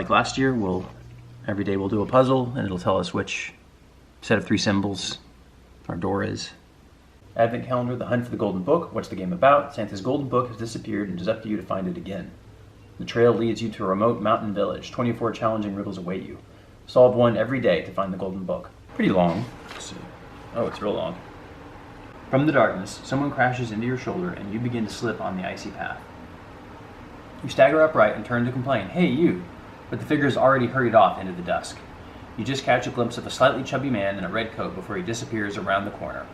like last year, every day we'll do a puzzle, and it'll tell us which set of 3 symbols our door is. Advent calendar, the hunt for the golden book. What's the game about? Santa's golden book has disappeared, and it is up to you to find it again. The trail leads you to a remote mountain village. 24 challenging riddles await you. Solve one every day to find the golden book. Pretty long. Let's see. Oh, it's real long. From the darkness, someone crashes into your shoulder, and you begin to slip on the icy path. You stagger upright and turn to complain, "Hey, you!" But the figure has already hurried off into the dusk. You just catch a glimpse of a slightly chubby man in a red coat before he disappears around the corner.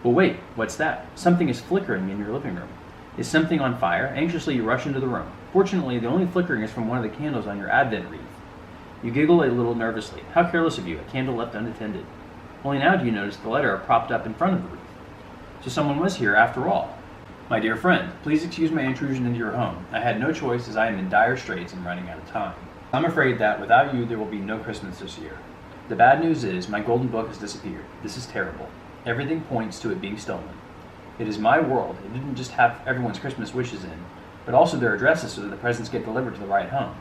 Well, wait, what's that? Something is flickering in your living room. Is something on fire? Anxiously, you rush into the room. Fortunately, the only flickering is from one of the candles on your Advent wreath. You giggle a little nervously. How careless of you, a candle left unattended. Only now do you notice the letter propped up in front of the wreath. So someone was here after all. My dear friend, please excuse my intrusion into your home. I had no choice as I am in dire straits and running out of time. I'm afraid that without you there will be no Christmas this year. The bad news is my golden book has disappeared. This is terrible. Everything points to it being stolen. It is my world. It didn't just have everyone's Christmas wishes in, but also their addresses so that the presents get delivered to the right home.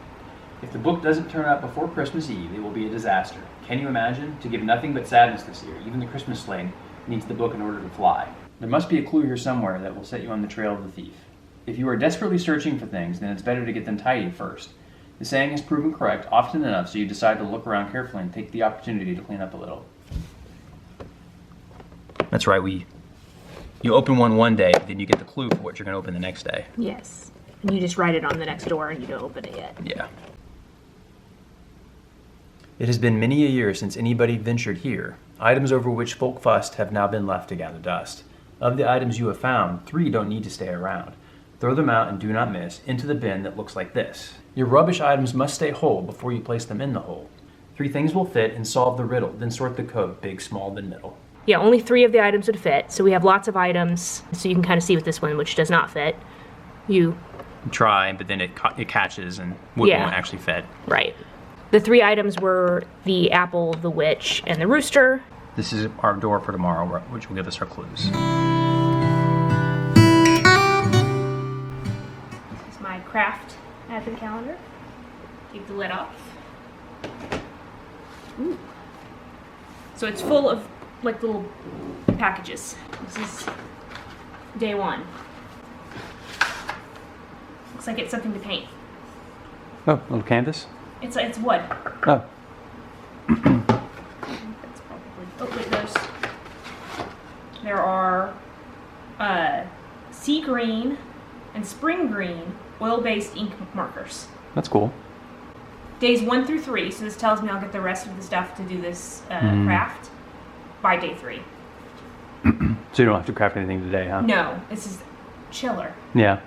If the book doesn't turn up before Christmas Eve, it will be a disaster. Can you imagine? To give nothing but sadness this year, even the Christmas sleigh needs the book in order to fly. There must be a clue here somewhere that will set you on the trail of the thief. If you are desperately searching for things, then it's better to get them tidy first. The saying has proven correct often enough, so you decide to look around carefully and take the opportunity to clean up a little. That's right, you open one day, then you get the clue for what you're going to open the next day. Yes. And you just write it on the next door and you don't open it yet. Yeah. It has been many a year since anybody ventured here. Items over which folk fussed have now been left to gather dust. Of the items you have found, 3 don't need to stay around. Throw them out and do not miss, into the bin that looks like this. Your rubbish items must stay whole before you place them in the hole. 3 things will fit and solve the riddle, then sort the code, big, small, then middle. Yeah, only 3 of the items would fit, so we have lots of items, so you can kind of see with this one, which does not fit. You try, but then it catches and won't actually fit. Right. The 3 items were the apple, the witch, and the rooster. This is our door for tomorrow, which will give us our clues. This is my craft advent calendar. Take the lid off. Ooh. So it's full of like little packages. This is day 1. Looks like it's something to paint. Oh, a little canvas? It's wood. Oh. That's probably. Oh wait, there are sea green and spring green oil-based ink markers. That's cool. Days 1 through 3. So this tells me I'll get the rest of the stuff to do this craft by day 3. So you don't have to craft anything today, huh? No, this is chiller. Yeah.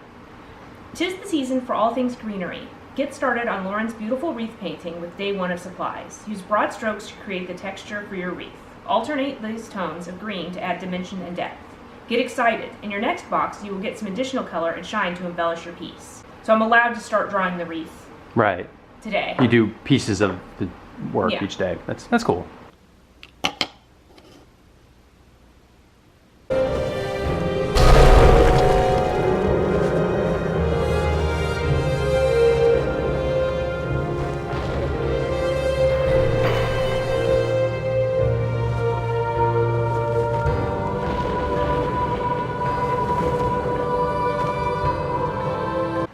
'Tis the season for all things greenery. Get started on Lauren's beautiful wreath painting with day 1 of supplies. Use broad strokes to create the texture for your wreath. Alternate these tones of green to add dimension and depth. Get excited. In your next box, you will get some additional color and shine to embellish your piece. So I'm allowed to start drawing the wreath Right. today. You do pieces of the work Yeah. each day. That's cool.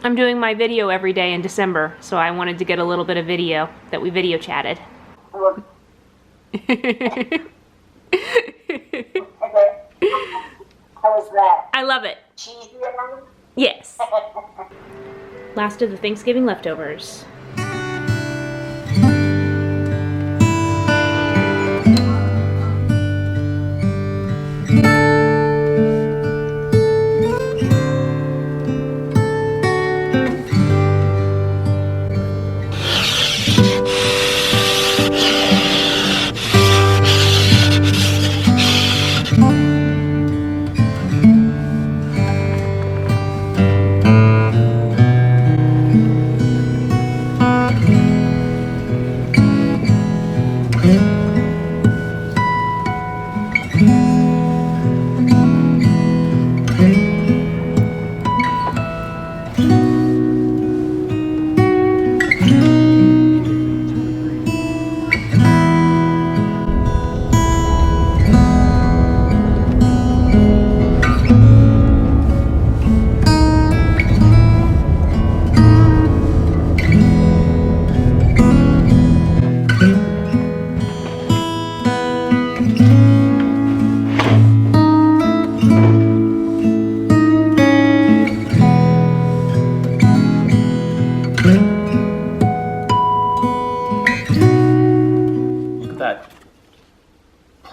I'm doing my video every day in December, so I wanted to get a little bit of video that we video chatted. Okay. How was that? I love it. Cheesy? Yes. Last of the Thanksgiving leftovers.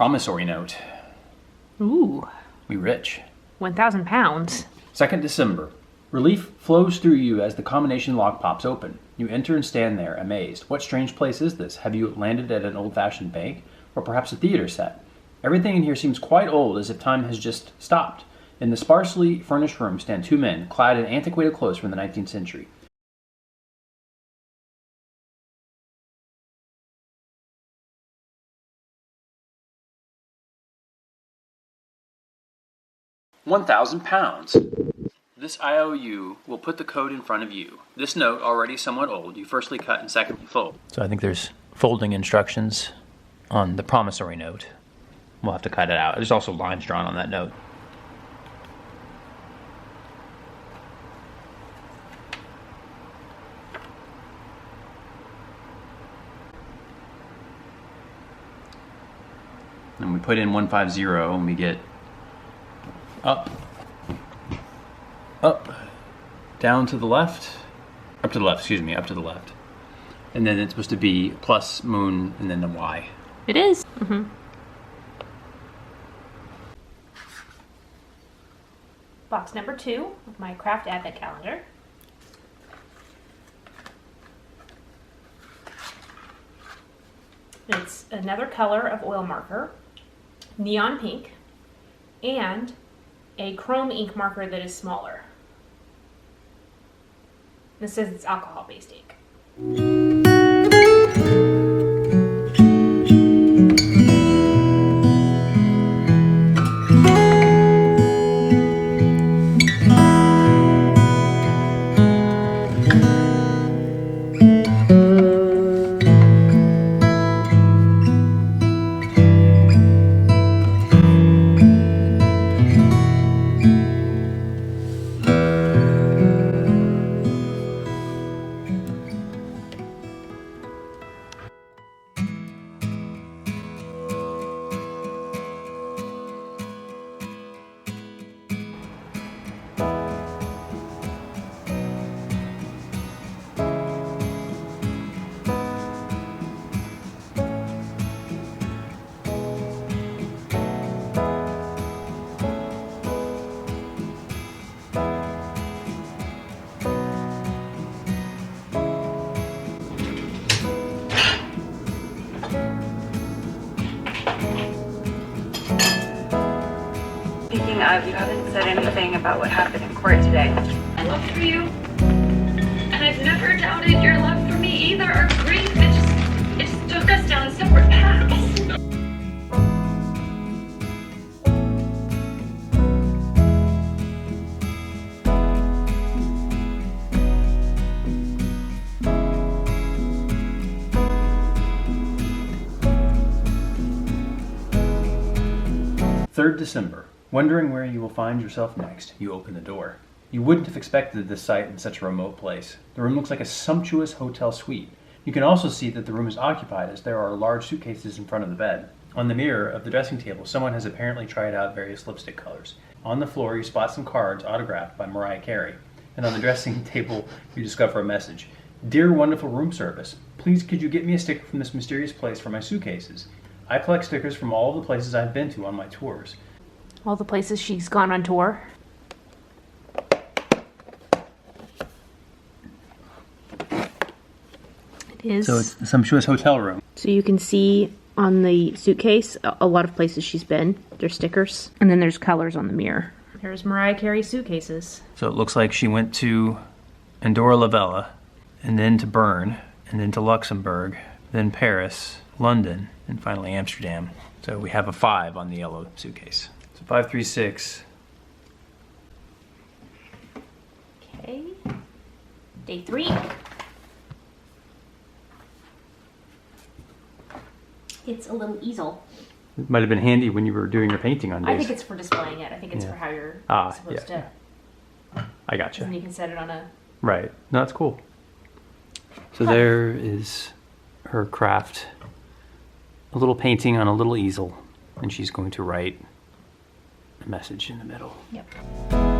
promissory note. Ooh, We rich. 1,000 pounds. 2nd December. Relief flows through you as the combination lock pops open. You enter and stand there, amazed. What strange place is this? Have you landed at an old-fashioned bank? Or perhaps a theater set? Everything in here seems quite old, as if time has just stopped. In the sparsely furnished room stand 2 men, clad in antiquated clothes from the 19th century. £1,000. This IOU will put the code in front of you. This note, already somewhat old, you firstly cut and secondly fold. So I think there's folding instructions on the promissory note. We'll have to cut it out. There's also lines drawn on that note. And we put in 150 and we get up, down to the left, up to the left, and then it's supposed to be plus moon and then the Y. It is. Mm-hmm. Box number 2 of my craft advent calendar. It's another color of oil marker, neon pink, and a chrome ink marker that is smaller. This says it's alcohol-based ink. Speaking of, you haven't said anything about what happened in court today. I love for you, and I've never doubted your love for me either, or grief. It just took us down separate paths. Third December. Wondering where you will find yourself next, you open the door. You wouldn't have expected this sight in such a remote place. The room looks like a sumptuous hotel suite. You can also see that the room is occupied as there are large suitcases in front of the bed. On the mirror of the dressing table, someone has apparently tried out various lipstick colors. On the floor, you spot some cards autographed by Mariah Carey. And on the dressing table, you discover a message. Dear wonderful room service, please could you get me a sticker from this mysterious place for my suitcases? I collect stickers from all of the places I've been to on my tours. All the places she's gone on tour. It is. So it's a sumptuous hotel room. So you can see on the suitcase a lot of places she's been. There's stickers. And then there's colors on the mirror. There's Mariah Carey suitcases. So it looks like she went to Andorra la Vella, and then to Bern, and then to Luxembourg, then Paris, London, and finally Amsterdam. So we have a 5 on the yellow suitcase. So 536. Okay. Day 3. It's a little easel. It might have been handy when you were doing your painting on days. I think it's for displaying it. I think it's Yeah. for how you're supposed yeah. to. I gotcha. And you can set it on a. Right. No, that's cool. So there is her craft. A little painting on a little easel. And she's going to write a message in the middle. Yep.